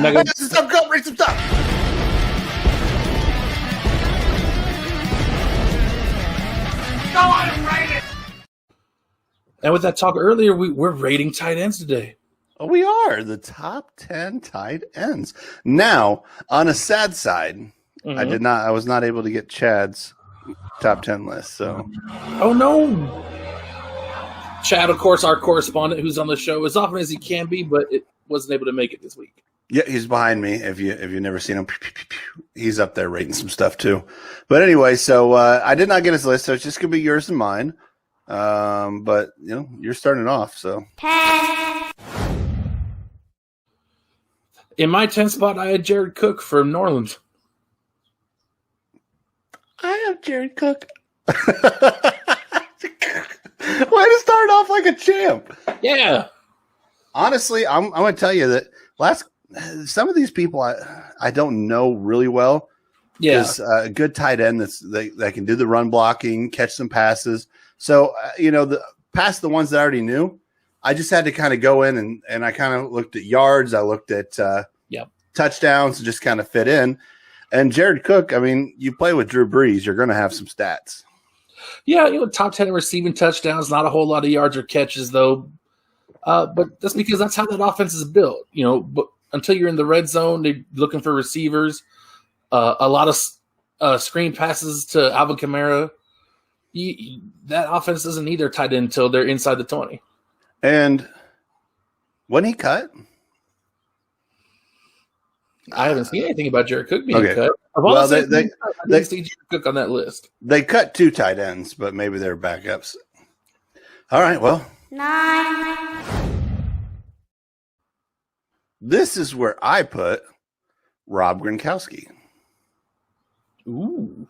You're not gonna... Rate some stuff, go rate some stuff. Go on and rate it. And with that talk earlier, we're rating tight ends today. Oh, we are the top 10 tight ends. Now, on a sad side, I was not able to get Chad's top 10 list. So, oh no, Chad, of course, our correspondent who's on the show as often as he can be, but it wasn't able to make it this week. Yeah, he's behind me. If you've never seen him, he's up there rating some stuff too. But anyway, so I did not get his list, so it's just gonna be yours and mine. But you're starting off, so. In my 10 spot, I had Jared Cook from New Orleans. I have Jared Cook. Way to start off like a champ. Yeah. Honestly, I'm going to tell you that some of these people I don't know really well. Yeah. A good tight end that can do the run blocking, catch some passes. So, past the ones that I already knew, I just had to kind of go in and I kind of looked at yards. I looked at touchdowns and just kind of fit in. And Jared Cook, I mean, you play with Drew Brees, you're going to have some stats. Yeah, top 10 receiving touchdowns, not a whole lot of yards or catches, though. But that's because that's how that offense is built. But until you're in the red zone, they're looking for receivers. A lot of screen passes to Alvin Kamara. That offense doesn't need their tight end until they're inside the 20. And when he cut? I haven't seen anything about Jared Cook being cut. Well, they see Jared Cook on that list. They cut 2 tight ends, but maybe they're backups. All right, well. 9. This is where I put Rob Gronkowski. Ooh.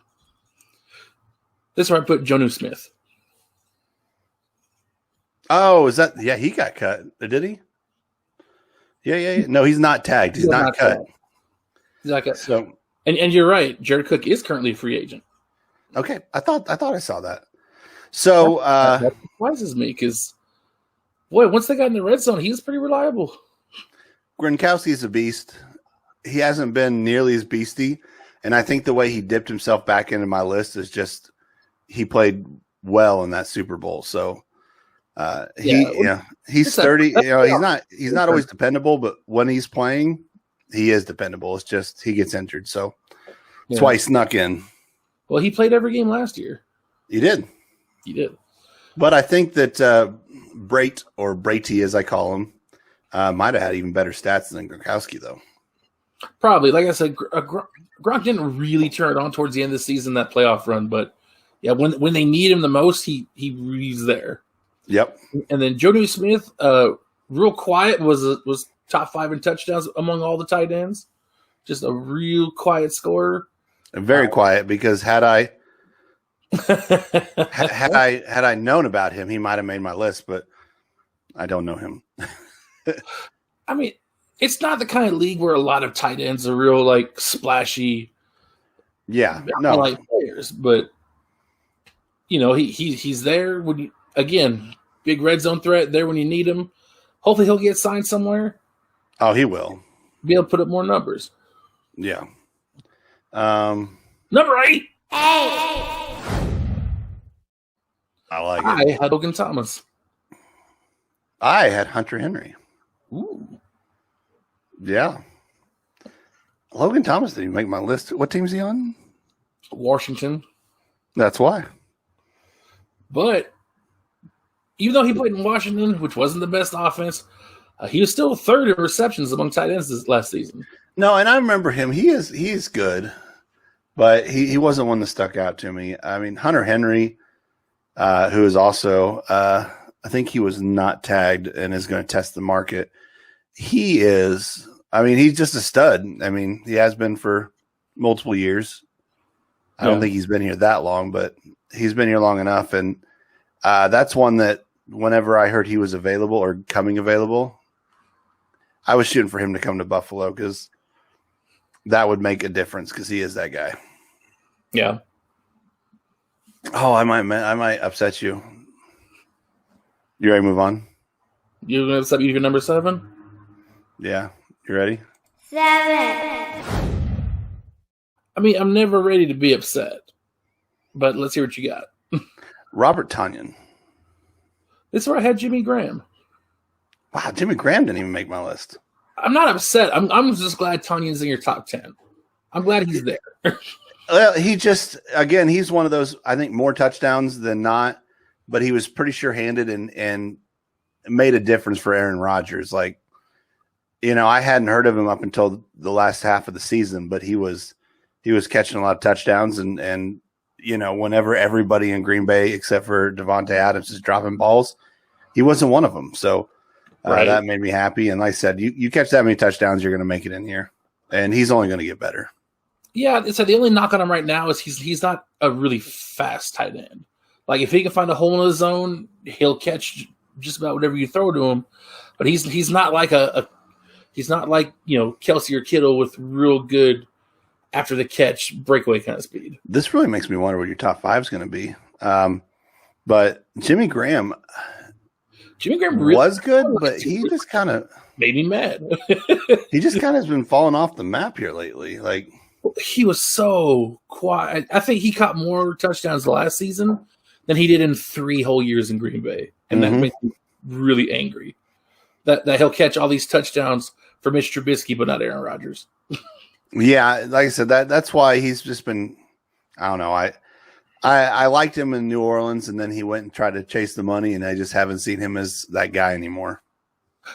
This is where I put Jonnu Smith. Oh, is that? Yeah, he got cut. Did he? Yeah. No, he's not tagged. He's not cut. He's not cut. So, and you're right. Jared Cook is currently a free agent. Okay, I thought I saw that. So that surprises me because, boy, once they got in the red zone, he's pretty reliable. Gronkowski's a beast. He hasn't been nearly as beasty, and I think the way he dipped himself back into my list is just he played well in that Super Bowl. So he's 30. He's not always dependable, but when he's playing, he is dependable. It's just he gets injured, so that's why he snuck in. Well, he played every game last year. He did. But I think that Brait, or Brady as I call him, might have had even better stats than Gronkowski, though. Probably. Like I said, Gronk didn't really turn it on towards the end of the season, that playoff run. But, yeah, when they need him the most, he's there. Yep. And then Jonnu Smith, real quiet, was top 5 in touchdowns among all the tight ends. Just a real quiet scorer. Very quiet, because had I known about him, he might have made my list, but I don't know him. I mean, it's not the kind of league where a lot of tight ends are real splashy. Yeah, no, like players, but he's there when you, again, big red zone threat there when you need him. Hopefully, he'll get signed somewhere. Oh, he will be able to put up more numbers. Yeah. Number 8. I like it. I had Logan Thomas. I had Hunter Henry. Ooh. Yeah. Logan Thomas didn't make my list. What team's he on? Washington. That's why. But even though he played in Washington, which wasn't the best offense, he was still 3rd in receptions among tight ends this last season. No, and I remember him. He is good, but he wasn't one that stuck out to me. I mean, Hunter Henry, who is also, I think he was not tagged and is going to test the market. He's just a stud. I mean, he has been for multiple years. I don't think he's been here that long, but he's been here long enough. And that's one that whenever I heard he was available or coming available, I was shooting for him to come to Buffalo because that would make a difference because he is that guy. Yeah. Oh, I might upset you. You ready to move on? You going to upset you for number 7? Yeah. You ready? I mean, I'm never ready to be upset, but let's hear what you got. Robert Tonyan. This is where I had Jimmy Graham. Wow, Jimmy Graham didn't even make my list. I'm not upset. I'm just glad Tanyan's in your top 10. I'm glad he's there. Well, he's one of those, I think, more touchdowns than not, but he was pretty sure-handed and made a difference for Aaron Rodgers. Like, I hadn't heard of him up until the last half of the season, but he was catching a lot of touchdowns and whenever everybody in Green Bay except for Devontae Adams is dropping balls, he wasn't one of them. So that made me happy. And like I said, you catch that many touchdowns, you're going to make it in here, and he's only going to get better. Yeah, so the only knock on him right now is he's not a really fast tight end. Like if he can find a hole in the zone, he'll catch just about whatever you throw to him. But he's not like he's not like Kelsey or Kittle with real good after the catch breakaway kind of speed. This really makes me wonder what your top 5 is going to be. But Jimmy Graham really was good, but he just kind of made me mad. He just kind of has been falling off the map here lately. Like he was so quiet. I think he caught more touchdowns last season than he did in 3 whole years in Green Bay, and that makes me really angry. That he'll catch all these touchdowns for Mitch Trubisky, but not Aaron Rodgers. Yeah, like I said, that's why he's just been. I don't know. I liked him in New Orleans, and then he went and tried to chase the money, and I just haven't seen him as that guy anymore.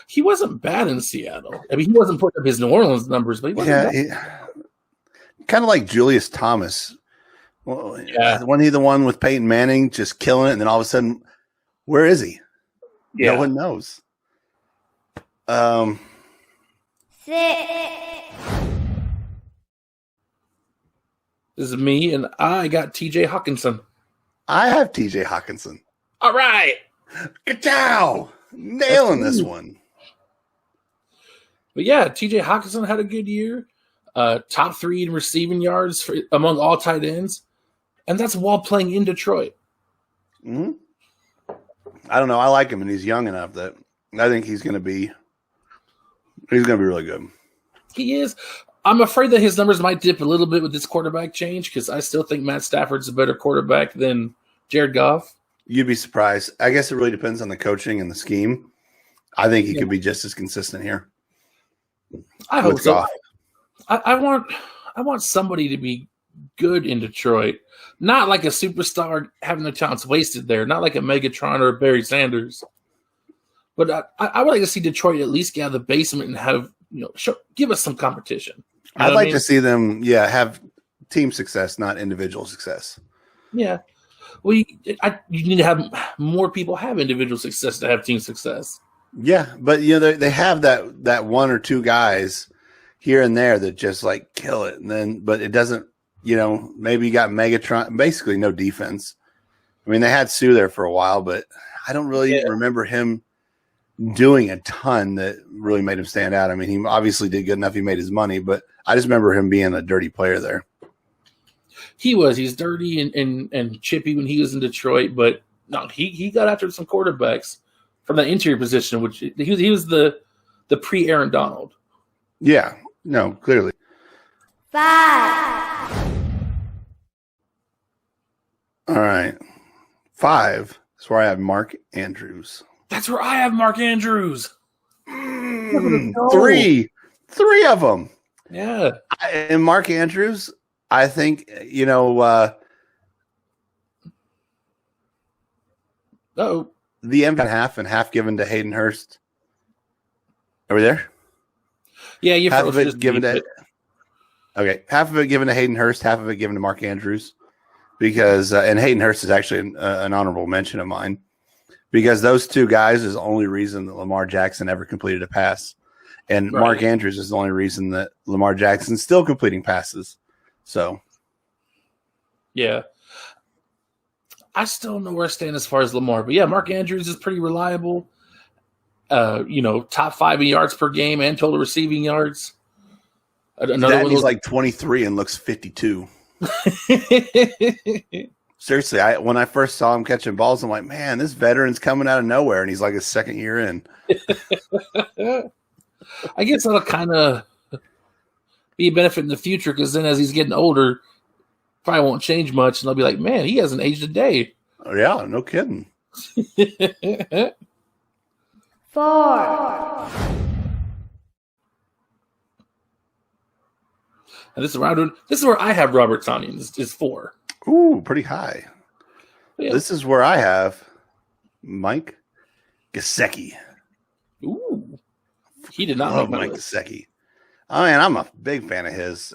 He wasn't bad in Seattle. I mean, he wasn't putting up his New Orleans numbers, but he wasn't bad. Kind of like Julius Thomas. Well, wasn't he the one with Peyton Manning just killing it, and then all of a sudden, where is he? Yeah. No one knows. This is me, and I got TJ Hawkinson. I have TJ Hawkinson. All right. Ka-chow! Nailing this one. But yeah, TJ Hawkinson had a good year. Top 3 in receiving yards among all tight ends. And that's while playing in Detroit. Mm-hmm. I don't know. I like him, and he's young enough that I think he's going to be really good. He is. I'm afraid that his numbers might dip a little bit with this quarterback change because I still think Matt Stafford's a better quarterback than Jared Goff. You'd be surprised. I guess it really depends on the coaching and the scheme. I think he could be just as consistent here. I hope so. I want somebody to be good in Detroit. Not like a superstar having their talents wasted there. Not like a Megatron or a Barry Sanders. But I would like to see Detroit at least get out of the basement and have give us some competition. I'd like to see them, have team success, not individual success. Yeah. Well, you need to have more people have individual success to have team success. Yeah, but they have that one or two guys here and there that just like kill it, but it doesn't. Maybe you got Megatron, basically no defense. I mean, they had Sue there for a while, but I don't really remember him doing a ton that really made him stand out. I mean, he obviously did good enough. He made his money, but I just remember him being a dirty player there. He's dirty and chippy when he was in Detroit, but no, he got after some quarterbacks from that interior position, which he was the pre-Aaron Donald. Yeah, no, clearly. 5. All right. 5 is where I have Mark Andrews. That's where I have Mark Andrews. 3 of them. Yeah. And Mark Andrews, I think, the M half and half given to Hayden Hurst. Are we there? Yeah, you half of it given to. Okay, half of it given to Hayden Hurst, half of it given to Mark Andrews, because and Hayden Hurst is actually an honorable mention of mine, because those two guys is the only reason that Lamar Jackson ever completed a pass, and Mark Andrews is the only reason that Lamar Jackson's still completing passes. So, yeah. I still don't know where I stand as far as Lamar, but yeah, Mark Andrews is pretty reliable. Top 5 in yards per game and total receiving yards. He's like 23 and looks 52. Seriously, when I first saw him catching balls, I'm like, man, this veteran's coming out of nowhere, and he's like his second year in. I guess that'll kind of be a benefit in the future because then as he's getting older, probably won't change much, and they'll be like, man, he hasn't aged a day. Yeah, no kidding. 4. And this is where I have Robert Tonyan. Is 4. Ooh, pretty high. Yeah. This is where I have Mike Gesicki. Ooh, he did not Love make my Mike list. Gesicki. Oh man, I'm a big fan of his.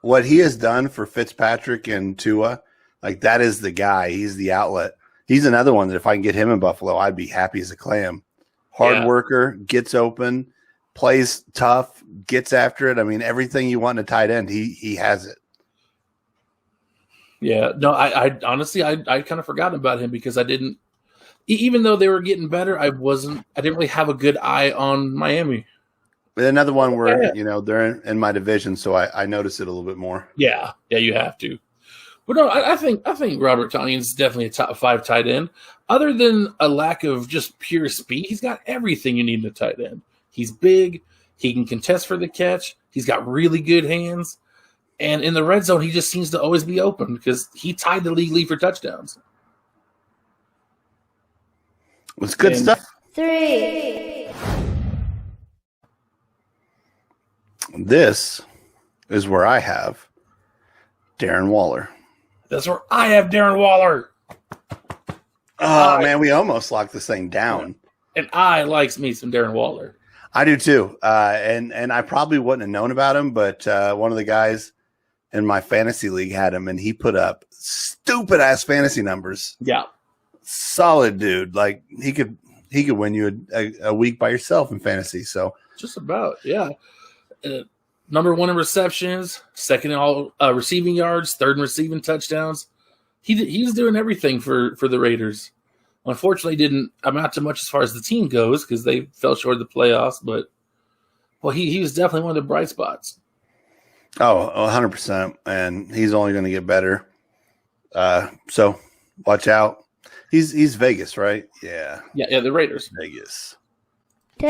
What he has done for Fitzpatrick and Tua, like that is the guy. He's the outlet. He's another one that if I can get him in Buffalo, I'd be happy as a clam. Hard worker, gets open, plays tough, gets after it. I mean, everything you want in a tight end, he has it. Yeah, no, I honestly I kind of forgot about him because I didn't. Even though they were getting better, I didn't really have a good eye on Miami. Another one where they're in my division, so I notice it a little bit more. Yeah, you have to. But no, I think Robert Tonyan's definitely a top 5 tight end. Other than a lack of just pure speed, he's got everything you need in a tight end. He's big. He can contest for the catch. He's got really good hands. And in the red zone, he just seems to always be open because he tied the league for touchdowns. It's good stuff. 3. This is where I have Darren Waller. That's where I have Darren Waller. Oh, man, we almost locked this thing down. And I likes me some Darren Waller. I do too. And I probably wouldn't have known about him, but one of the guys in my fantasy league had him, and he put up stupid-ass fantasy numbers. Yeah. Solid dude. Like, he could win you a week by yourself in fantasy. So Just about, yeah. Number 1 in receptions, 2nd in all receiving yards, 3rd in receiving touchdowns. He's doing everything for the Raiders. Unfortunately, didn't amount to much as far as the team goes because they fell short of the playoffs. But he was definitely one of the bright spots. Oh, 100%. And he's only going to get better. So watch out. He's Vegas, right? Yeah. Yeah, the Raiders. Vegas. 2.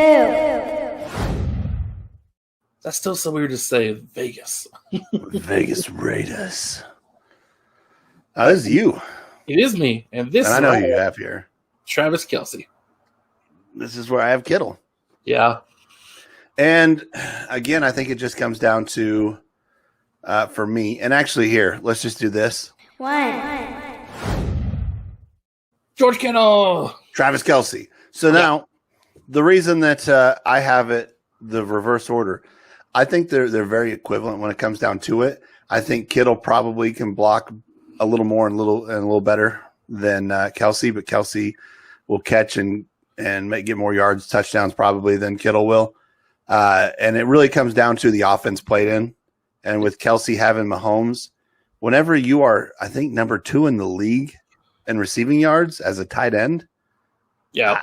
That's still so weird to say, Vegas. Vegas Raiders. This is you. It is me, and this. And I know who you have here. Travis Kelce. This is where I have Kittle. Yeah. And again, I think it just comes down to, for me, and actually here, let's just do this. 1. George Kittle. Travis Kelce. So now, the reason that I have it the reverse order, I think they're very equivalent when it comes down to it. I think Kittle probably can block a little more and a little better than Kelce, but Kelce will catch and get more yards, touchdowns probably than Kittle will. And it really comes down to the offense played in. And with Kelce having Mahomes, whenever you are, I think, number 2 in the league in receiving yards as a tight end, Yeah.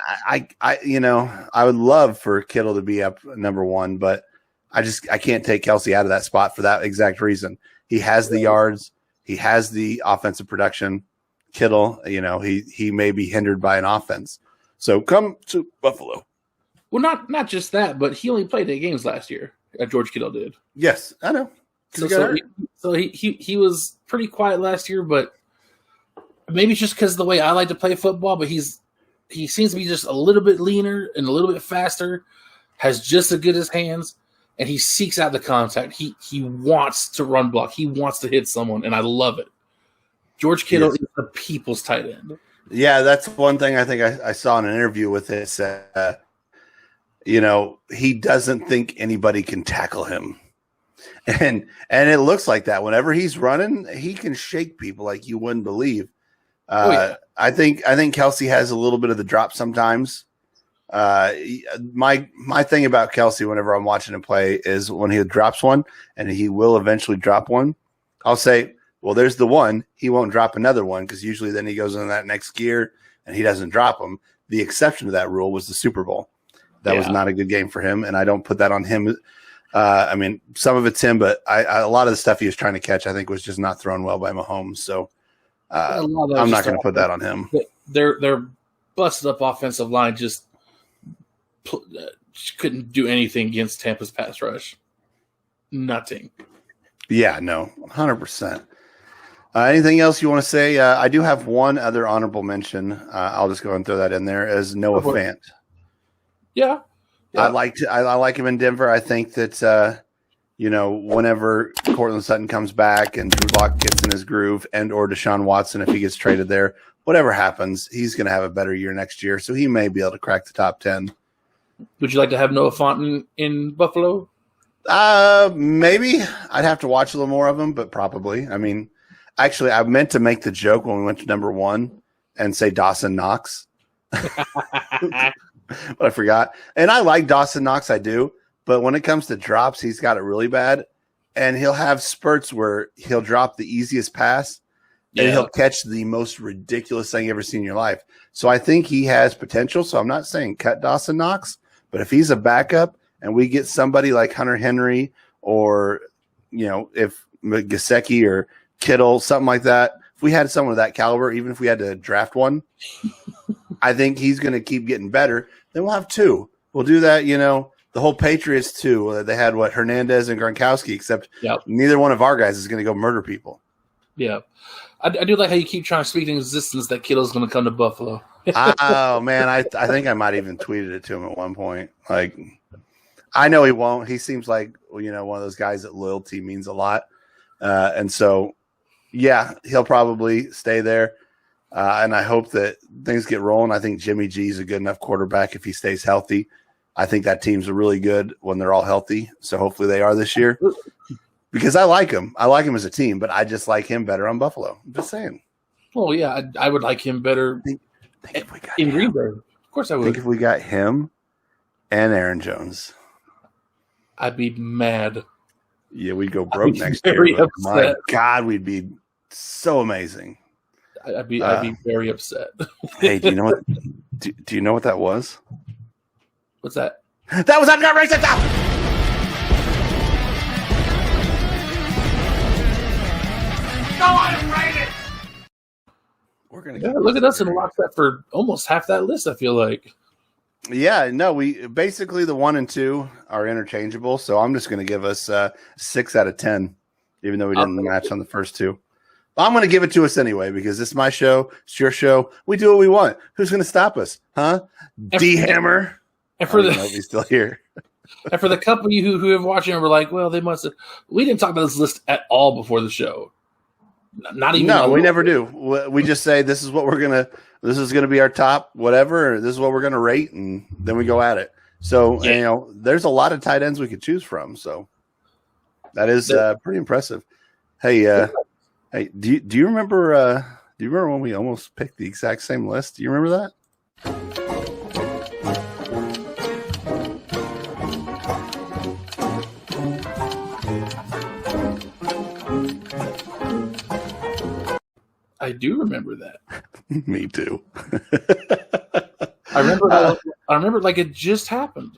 I would love for Kittle to be up number 1, but I can't take Kelce out of that spot for that exact reason. He has the yards. He has the offensive production. Kittle, he may be hindered by an offense. So come to Buffalo. Well, not just that, but he only played 8 games last year. George Kittle did. Yes, I know. So he was pretty quiet last year, but maybe it's just because of the way I like to play football. But he seems to be just a little bit leaner and a little bit faster. Has just as good as hands, and he seeks out the contact. He wants to run block. He wants to hit someone, and I love it. George Kittle is the people's tight end. Yeah, that's one thing I think I saw in an interview with this. He doesn't think anybody can tackle him. And it looks like that. Whenever he's running, he can shake people like you wouldn't believe. I think Kelce has a little bit of the drop sometimes. My thing about Kelce whenever I'm watching him play is when he drops one, and he will eventually drop one, I'll say, well, there's the one. He won't drop another one because usually then he goes in that next gear and he doesn't drop them. The exception to that rule was the Super Bowl. That was not a good game for him, and I don't put that on him. I mean, some of it's him, but a lot of the stuff he was trying to catch, I think, was just not thrown well by Mahomes. So I'm not going to put that on him. Their busted up offensive line just couldn't do anything against Tampa's pass rush. Nothing. Yeah, no, 100%. Anything else you want to say? I do have one other honorable mention. I'll just go and throw that in there as Noah Fant. Yeah. I like him in Denver. I think that whenever Cortland Sutton comes back and Drew Lock gets in his groove, and or Deshaun Watson, if he gets traded there, whatever happens, he's going to have a better year next year. So he may be able to crack the top 10. Would you like to have Noah Fant in Buffalo? Maybe. I'd have to watch a little more of him, but probably. I mean, actually, I meant to make the joke when we went to number 1 and say Dawson Knox. But I forgot. And I like Dawson Knox, I do. But when it comes to drops, he's got it really bad. And he'll have spurts where he'll drop the easiest pass and he'll catch the most ridiculous thing you've ever seen in your life. So I think he has potential. So I'm not saying cut Dawson Knox, but if he's a backup and we get somebody like Hunter Henry or, if Gesicki or Kittle, something like that, if we had someone of that caliber, even if we had to draft one, I think he's going to keep getting better. Then we'll have 2. We'll do that, the whole Patriots too. They had Hernandez and Gronkowski, except neither one of our guys is going to go murder people. Yeah. I do like how you keep trying to speak in existence that Kittle's going to come to Buffalo. Oh, man. I think I might even tweeted it to him at one point. Like, I know he won't. He seems like, one of those guys that loyalty means a lot. And so, yeah, he'll probably stay there. And I hope that things get rolling. I think Jimmy G is a good enough quarterback if he stays healthy. I think that team's really good when they're all healthy. So hopefully they are this year. Because I like him. I like him as a team, but I just like him better on Buffalo. I'm just saying. Well, yeah, I would like him better think if we got in him. Green Bay. Of course I would. Think if we got him and Aaron Jones. I'd be mad. Yeah, we'd go broke next year. My God, we'd be so amazing. I'd be very upset. Hey, do you know what? Do you know what that was? What's that? That was not racist. No, I'm rated. We're gonna look at us and lock that for almost half that list. I feel like. Yeah, no, we basically the 1 and 2 are interchangeable. So I'm just going to give us 6 out of 10, even though we didn't match on the first 2. I'm going to give it to us anyway because it's my show. It's your show. We do what we want. Who's going to stop us? Huh? D-Hammer. And for he's still here. And for the couple of you who have watching, we're like, well, they must have. We didn't talk about this list at all before the show. Not even. No, we never do. We just say this is what we're gonna. This is gonna be our top whatever. Or this is what we're gonna rate, and then we go at it. So there's a lot of tight ends we could choose from. So that is pretty impressive. Hey, hey, do you remember? Do you remember when we almost picked the exact same list? Do you remember that? I do remember that. Me too. I remember like it just happened.